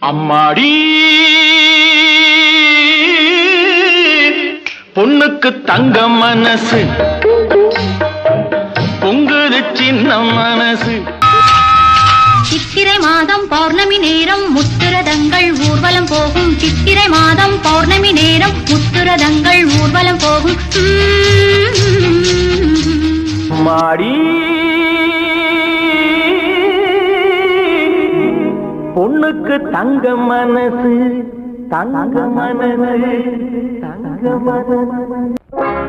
அம்மாடி பொண்ணுக்கு தங்க மனசு பொங்குது சின்ன மனசு. சித்திரை மாதம் பௌர்ணமி நேரம் முத்துரதங்கள் ஊர்வலம் போகும். சித்திரை மாதம் பௌர்ணமி நேரம் முத்துரதங்கள் ஊர்வலம் போகும். மாடி பொண்ணுக்கு தங்க மனசு தங்க மனசு தங்க மனசு.